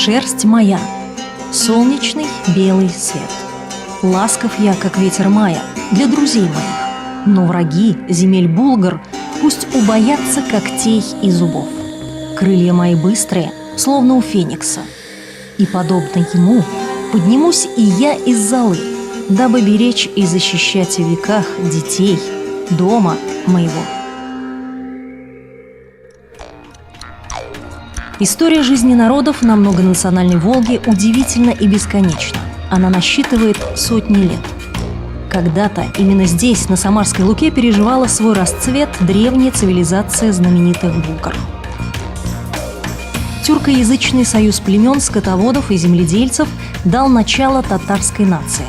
шерсть моя, солнечный белый свет. Ласков я, как ветер мая, для друзей моих, но враги земель булгар пусть убоятся когтей и зубов. Крылья мои быстрые, словно у феникса, и, подобно ему, поднимусь и я из золы, дабы беречь и защищать в веках детей дома моего. История жизни народов на многонациональной Волге удивительна и бесконечна. Она насчитывает сотни лет. Когда-то именно здесь, на Самарской Луке, переживала свой расцвет древняя цивилизация знаменитых булгар. Тюркоязычный союз племен, скотоводов и земледельцев дал начало татарской нации.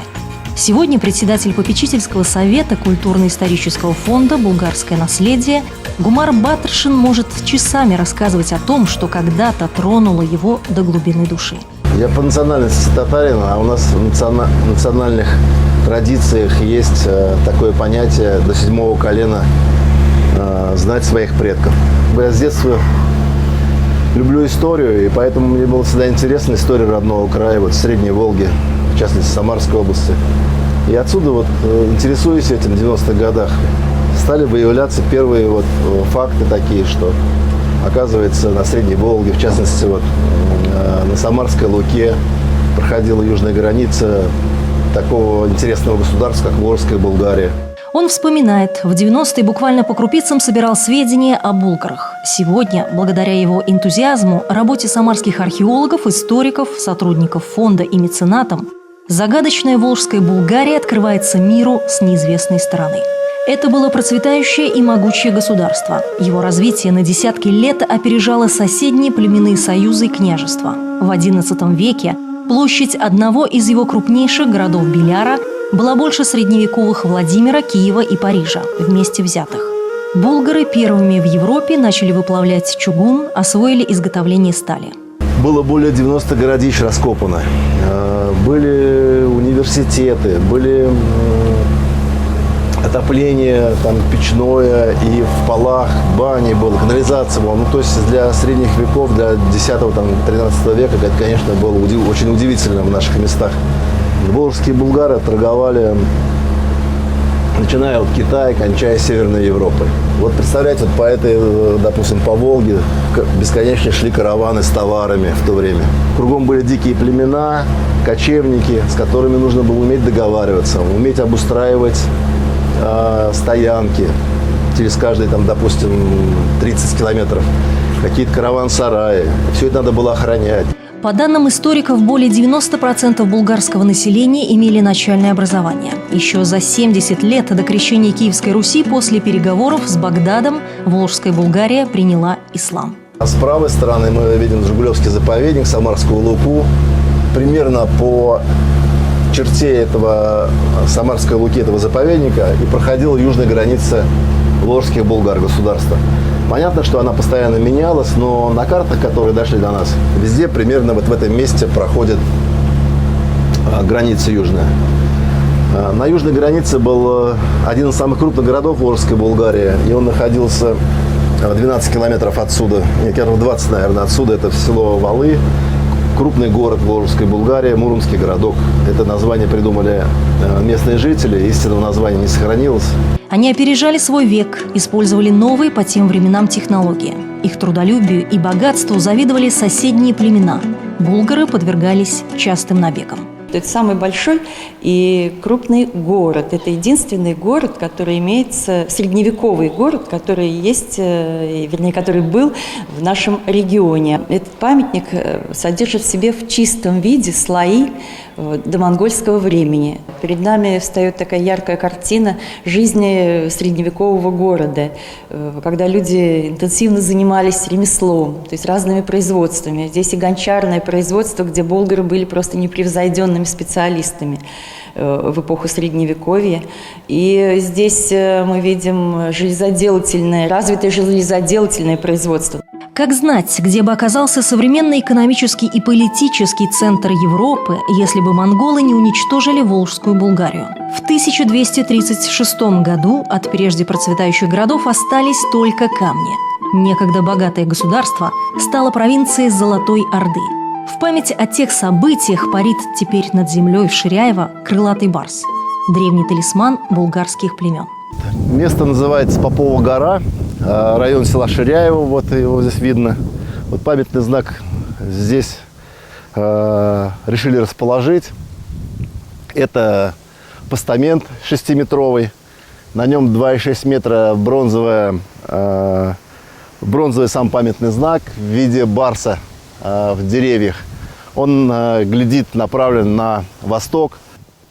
Сегодня председатель попечительского совета культурно-исторического фонда «Булгарское наследие» Гумар Батыршин может часами рассказывать о том, что когда-то тронуло его до глубины души. Я по национальности татарин, а у нас в национальных традициях есть такое понятие до 7-го колена знать своих предков. Я с детства люблю историю, и поэтому мне было всегда интересна история родного края, вот Средней Волги, в частности Самарской области. И отсюда вот, интересуюсь этим в 90-х годах. Стали выявляться первые вот факты такие, что, оказывается, на Средней Волге, в частности, вот, на Самарской Луке проходила южная граница такого интересного государства, как Волжская Булгария. Он вспоминает, в 90-е буквально по крупицам собирал сведения о булгарах. Сегодня, благодаря его энтузиазму, работе самарских археологов, историков, сотрудников фонда и меценатам, загадочная Волжская Булгария открывается миру с неизвестной стороны. Это было процветающее и могучее государство. Его развитие на десятки лет опережало соседние племенные союзы и княжества. В XI веке площадь одного из его крупнейших городов Беляра была больше средневековых Владимира, Киева и Парижа, вместе взятых. Булгары первыми в Европе начали выплавлять чугун, освоили изготовление стали. Было более 90 городищ раскопано. Были университеты, были отопление там, печное, и в полах бани было, канализация была. Ну, то есть для средних веков, для 10-13 века это, конечно, было очень удивительно в наших местах. Волжские булгары торговали, начиная от Китая, кончая Северной Европой. Вот представляете, вот по этой, допустим, по Волге бесконечно шли караваны с товарами в то время. Кругом были дикие племена, кочевники, с которыми нужно было уметь договариваться, уметь обустраивать стоянки через каждые, там, допустим, 30 километров, какие-то караван-сараи. Все это надо было охранять. По данным историков, более 90% булгарского населения имели начальное образование. Еще за 70 лет до крещения Киевской Руси после переговоров с Багдадом Волжская Булгария приняла ислам. А с правой стороны мы видим Жигулевский заповедник, Самарскую Луку. Примерно по черте этого Самарской Луки, этого заповедника, и проходила южная граница волжских булгар государства. Понятно, что она постоянно менялась, но на картах, которые дошли до нас, везде примерно вот в этом месте проходит граница южная. На южной границе был один из самых крупных городов Волжской Булгарии, и он находился 12 километров отсюда, нет, километров 20, наверное, отсюда. Это село Валы, крупный город Волжской Булгарии, Муромский городок. Это название придумали местные жители, истинного названия не сохранилось. Они опережали свой век, использовали новые по тем временам технологии. Их трудолюбию и богатству завидовали соседние племена. Булгары подвергались частым набегам. Это самый большой и крупный город. Это единственный город, который имеется, средневековый город, который есть, вернее, который был в нашем регионе. Этот памятник содержит в себе в чистом виде слои домонгольского времени. Перед нами встает такая яркая картина жизни средневекового города, когда люди интенсивно занимались ремеслом, то есть разными производствами. Здесь и гончарное производство, где булгары были просто непревзойденными специалистами в эпоху Средневековья. И здесь мы видим развитое железоделательное производство. Как знать, где бы оказался современный экономический и политический центр Европы, если бы монголы не уничтожили Волжскую Булгарию? В 1236 году от прежде процветающих городов остались только камни. Некогда богатое государство стало провинцией Золотой Орды. В память о тех событиях парит теперь над землей в Ширяево крылатый барс – древний талисман булгарских племен. Место называется Попова гора, район села Ширяево, вот его здесь видно. Вот памятный знак здесь решили расположить. Это постамент 6-метровый, на нем 2,6 метра бронзовый сам памятный знак в виде барса в деревьях. Он глядит, направлен на восток.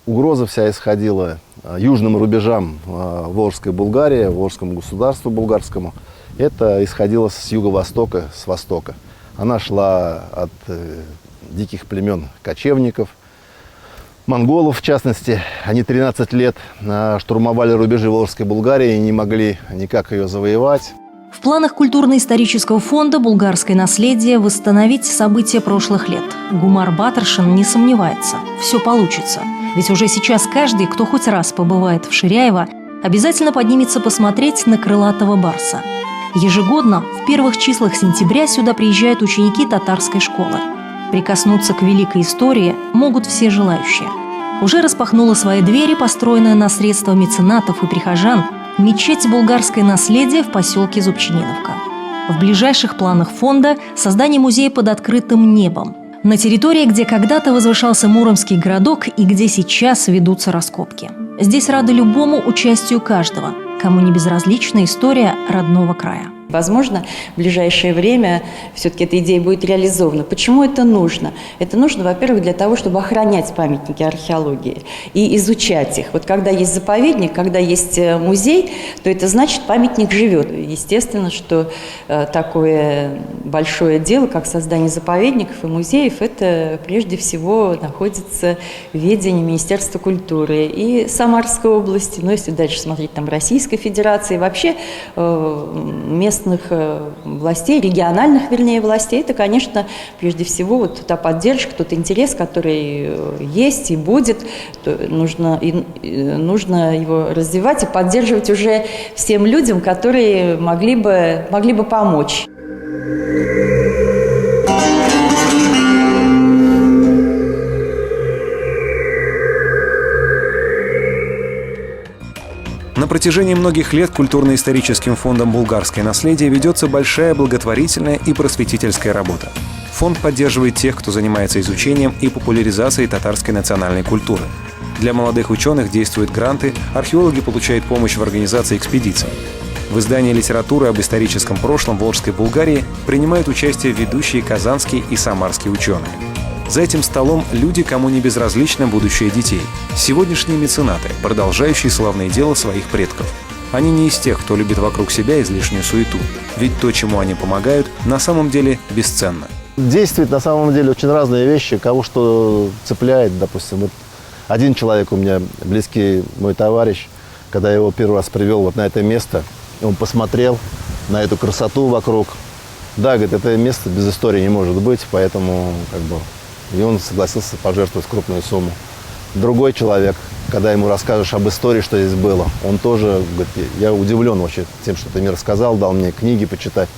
Угроза вся исходила южным рубежам Волжской Булгарии, Волжскому государству булгарскому. Это исходило с юго-востока, с востока. Она шла от диких племен кочевников, монголов в частности. Они 13 лет штурмовали рубежи Волжской Булгарии и не могли никак ее завоевать. В планах культурно-исторического фонда «Булгарское наследие» восстановить события прошлых лет. Гумар Батаршин не сомневается, все получится. Ведь уже сейчас каждый, кто хоть раз побывает в Ширяево, обязательно поднимется посмотреть на крылатого барса. Ежегодно в первых числах сентября сюда приезжают ученики татарской школы. Прикоснуться к великой истории могут все желающие. Уже распахнула свои двери, построенная на средства меценатов и прихожан, мечеть «Булгарское наследие» в поселке Зубчининовка. В ближайших планах фонда создание музея под открытым небом, на территории, где когда-то возвышался Муромский городок и где сейчас ведутся раскопки. Здесь рады любому участию каждого, кому не безразлична история родного края. Возможно, в ближайшее время все-таки эта идея будет реализована. Почему это нужно? Это нужно, во-первых, для того, чтобы охранять памятники археологии и изучать их. Вот когда есть заповедник, когда есть музей, то это значит, памятник живет. Естественно, что такое большое дело, как создание заповедников и музеев, это прежде всего находится в ведении Министерства культуры и Самарской области, но если дальше смотреть, там Российской Федерации, вообще местных властей, региональных, вернее, властей, это, конечно, прежде всего вот та поддержка, тот интерес, который есть и будет, нужно его развивать и поддерживать уже всем людям, которые могли бы помочь. На протяжении многих лет культурно-историческим фондом «Булгарское наследие» ведется большая благотворительная и просветительская работа. Фонд поддерживает тех, кто занимается изучением и популяризацией татарской национальной культуры. Для молодых ученых действуют гранты, археологи получают помощь в организации экспедиций. В издании литературы об историческом прошлом Волжской Булгарии принимают участие ведущие казанские и самарские ученые. За этим столом люди, кому не безразлично будущее детей. Сегодняшние меценаты, продолжающие славное дело своих предков. Они не из тех, кто любит вокруг себя излишнюю суету. Ведь то, чему они помогают, на самом деле бесценно. Действуют на самом деле очень разные вещи, кого что цепляет. Допустим, вот один человек у меня, близкий мой товарищ, когда я его первый раз привел вот на это место, он посмотрел на эту красоту вокруг. Да, говорит, это место без истории не может быть, поэтому и он согласился пожертвовать крупную сумму. Другой человек, когда ему расскажешь об истории, что здесь было, он тоже говорит, я удивлен вообще тем, что ты мне рассказал, дал мне книги почитать.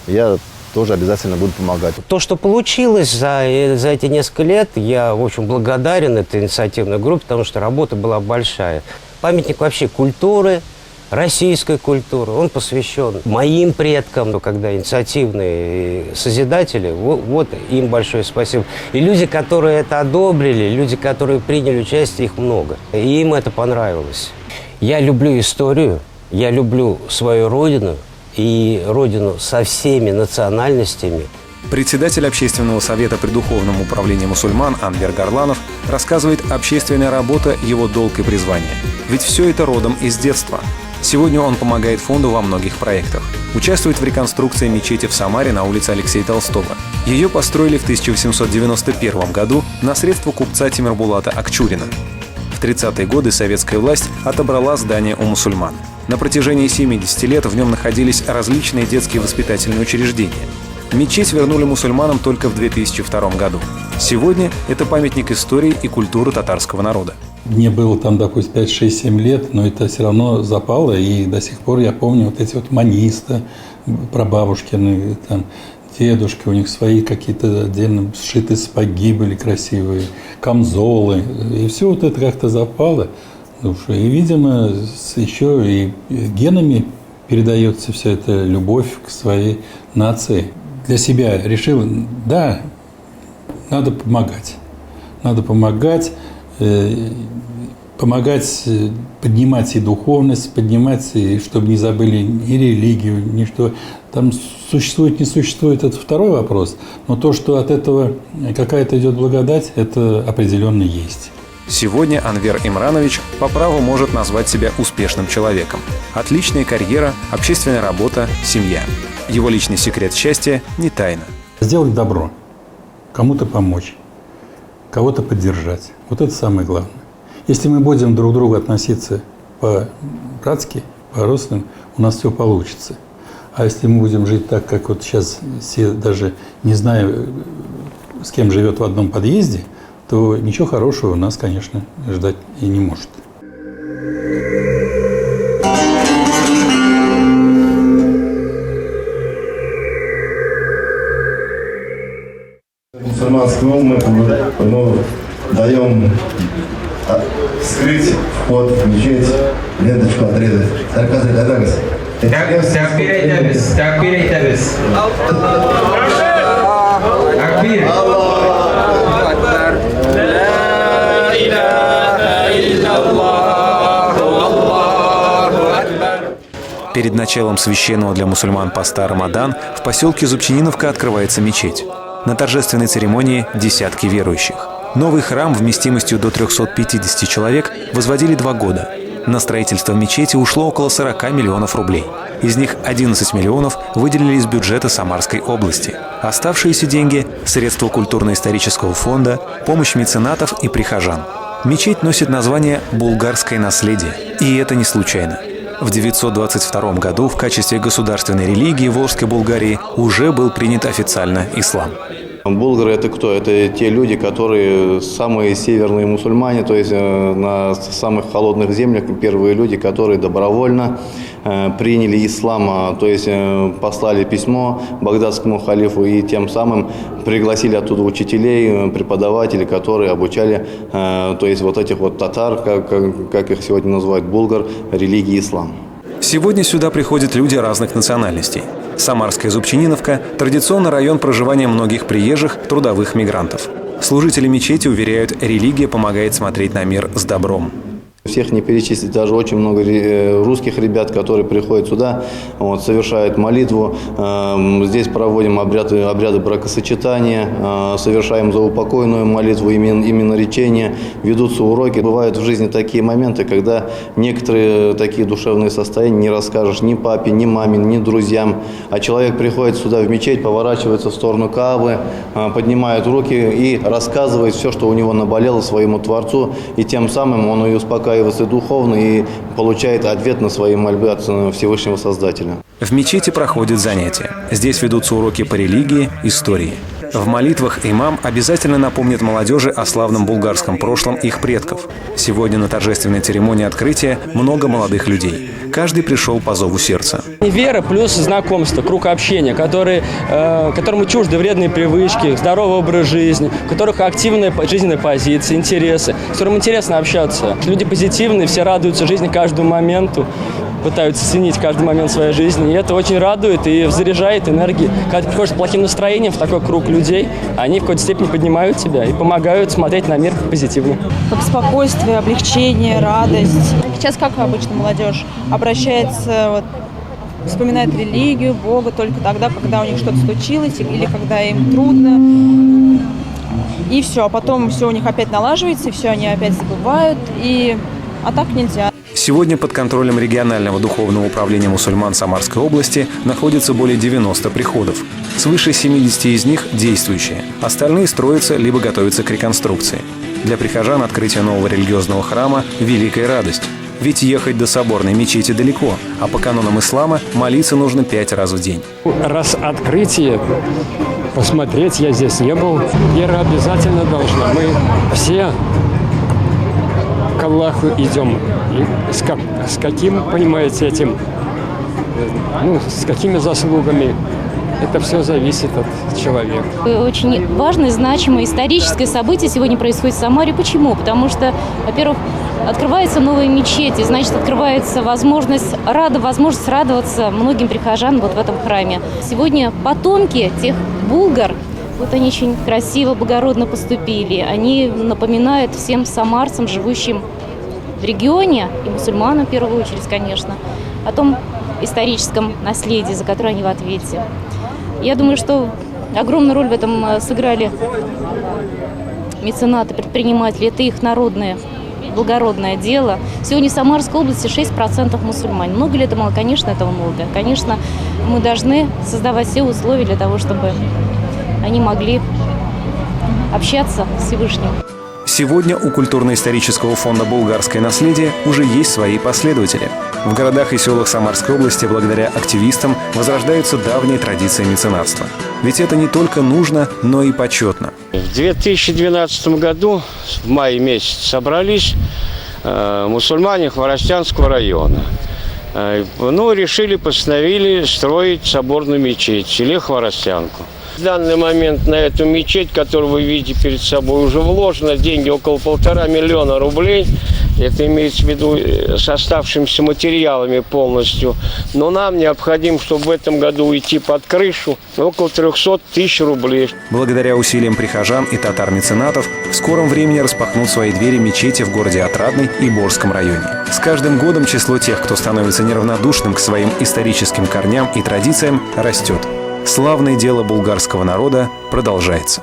Я тоже обязательно буду помогать. То, что получилось за эти несколько лет, я, в общем, благодарен этой инициативной группе, потому что работа была большая. Памятник вообще культуры, российской культуры, он посвящен моим предкам, когда инициативные созидатели, вот им большое спасибо. И люди, которые это одобрили, люди, которые приняли участие, их много. И им это понравилось. Я люблю историю, я люблю свою родину и родину со всеми национальностями. Председатель Общественного совета при Духовном управлении мусульман Анвер Гарланов рассказывает, общественная работа – его долг и призвание. Ведь все это родом из детства. Сегодня он помогает фонду во многих проектах. Участвует в реконструкции мечети в Самаре на улице Алексея Толстого. Ее построили в 1891 году на средства купца Тимирбулата Акчурина. В 30-е годы советская власть отобрала здание у мусульман. На протяжении 70 лет в нем находились различные детские воспитательные учреждения. Мечеть вернули мусульманам только в 2002 году. Сегодня это памятник истории и культуры татарского народа. Мне было там, допустим, 5, 6, 7 лет, но это все равно запало, и до сих пор я помню вот эти вот манисты, прабабушкины, там, дедушки, у них свои какие-то отдельно сшитые сапоги были красивые, камзолы. И все вот это как-то запало в душу. И, видимо, еще и генами передается вся эта любовь к своей нации. Для себя решил, да, надо помогать. Надо помогать, поднимать и духовность, поднимать, и чтобы не забыли и религию, ничто. Там существует, не существует, это второй вопрос. Но то, что от этого какая-то идет благодать, это определенно есть. Сегодня Анвер Имранович по праву может назвать себя успешным человеком. Отличная карьера, общественная работа, семья. Его личный секрет счастья не тайна. Сделать добро, кому-то помочь, кого-то поддержать. Вот это самое главное. Если мы будем друг к другу относиться по-братски, по-родственным, у нас все получится. А если мы будем жить так, как вот сейчас все, даже не зная, с кем живет в одном подъезде, то ничего хорошего у нас, конечно, ждать и не может. Мусульманский ум мы даем скрыть вход в мечеть, ленточку отрезать. Takbir aytamiz, takbir aytamiz. Takbir. Allohu akbar. La ilaha illalloh. Allohu akbar. Перед началом священного для мусульман поста Рамадан в поселке Зубчининовка открывается мечеть. На торжественной церемонии десятки верующих. Новый храм вместимостью до 350 человек возводили 2 года. На строительство мечети ушло около 40 миллионов рублей. Из них 11 миллионов выделили из бюджета Самарской области. Оставшиеся деньги – средства культурно-исторического фонда, помощь меценатов и прихожан. Мечеть носит название «Булгарское наследие». И это не случайно. В 922 году в качестве государственной религии Волжской Булгарии уже был принят официально ислам. Булгары – это кто? Это те люди, которые самые северные мусульмане, то есть на самых холодных землях первые люди, которые добровольно приняли ислам, то есть послали письмо багдадскому халифу и тем самым пригласили оттуда учителей, преподавателей, которые обучали, то есть вот этих вот татар, как их сегодня называют, булгар, религии ислам. Сегодня сюда приходят люди разных национальностей. Самарская Зубчининовка – традиционный район проживания многих приезжих, трудовых мигрантов. Служители мечети уверяют, религия помогает смотреть на мир с добром. Всех не перечислить, даже очень много русских ребят, которые приходят сюда, вот, совершают молитву. Здесь проводим обряды бракосочетания, совершаем заупокойную молитву, именно речение, ведутся уроки. Бывают в жизни такие моменты, когда некоторые такие душевные состояния не расскажешь ни папе, ни маме, ни друзьям. А человек приходит сюда в мечеть, поворачивается в сторону Каабы, поднимает руки и рассказывает все, что у него наболело своему Творцу, и тем самым он и успокаивается духовно и получает ответ на свои мольбы от Всевышнего Создателя. В мечети проходят занятия. Здесь ведутся уроки по религии, истории. В молитвах имам обязательно напомнит молодежи о славном булгарском прошлом их предков. Сегодня на торжественной церемонии открытия много молодых людей. Каждый пришел по зову сердца. Вера плюс знакомство, круг общения, которому чужды вредные привычки, здоровый образ жизни, у которых активная жизненная позиция, интересы, с которым интересно общаться. Люди позитивные, все радуются жизни каждому моменту, пытаются ценить каждый момент своей жизни. И это очень радует и заряжает энергией. Когда ты приходишь с плохим настроением в такой круг людей, они в какой-то степени поднимают тебя и помогают смотреть на мир позитивно. Как спокойствие, облегчение, радость. Сейчас как обычно молодежь обращается, вот, вспоминает религию, Бога только тогда, когда у них что-то случилось или когда им трудно. И все, а потом все у них опять налаживается, и все они опять забывают. А так нельзя. Сегодня под контролем регионального духовного управления мусульман Самарской области находится более 90 приходов. Свыше 70 из них действующие. Остальные строятся либо готовятся к реконструкции. Для прихожан открытие нового религиозного храма – великая радость. Ведь ехать до соборной мечети далеко, а по канонам ислама молиться нужно 5 раз в день. Раз открытие, посмотреть я здесь не был. Вера обязательно должна. Мы все к Аллаху идем. И с каким, понимаете, этим, с какими заслугами. это все зависит от человека. Очень важное, значимое историческое событие сегодня происходит в Самаре. Почему? Потому что, во-первых, открывается новая мечеть, и, значит, открывается возможность радоваться многим прихожанам вот в этом храме. Сегодня потомки тех булгар, вот они очень красиво, благородно поступили. Они напоминают всем самарцам, живущим в регионе, и мусульманам в первую очередь, конечно, о том историческом наследии, за которое они в ответе. Я думаю, что огромную роль в этом сыграли меценаты, предприниматели. Это их народное, благородное дело. Сегодня в Самарской области 6% мусульман. Много ли это мало? Конечно, этого много. Конечно, мы должны создавать все условия для того, чтобы они могли общаться с Всевышним. Сегодня у культурно-исторического фонда «Булгарское наследие» уже есть свои последователи. В городах и селах Самарской области благодаря активистам возрождаются давние традиции меценатства. Ведь это не только нужно, но и почетно. В 2012 году, в мае месяце, собрались мусульмане Хворостянского района. Постановили строить соборную мечеть в селе Хворостянку. В данный момент на эту мечеть, которую вы видите перед собой, уже вложено деньги около 1,5 миллиона рублей. Это имеется в виду с оставшимися материалами полностью. Но нам необходимо, чтобы в этом году уйти под крышу, около 300 тысяч рублей. Благодаря усилиям прихожан и татар-меценатов в скором времени распахнут свои двери мечети в городе Отрадный и Борском районе. С каждым годом число тех, кто становится неравнодушным к своим историческим корням и традициям, растет. Славное дело булгарского народа продолжается.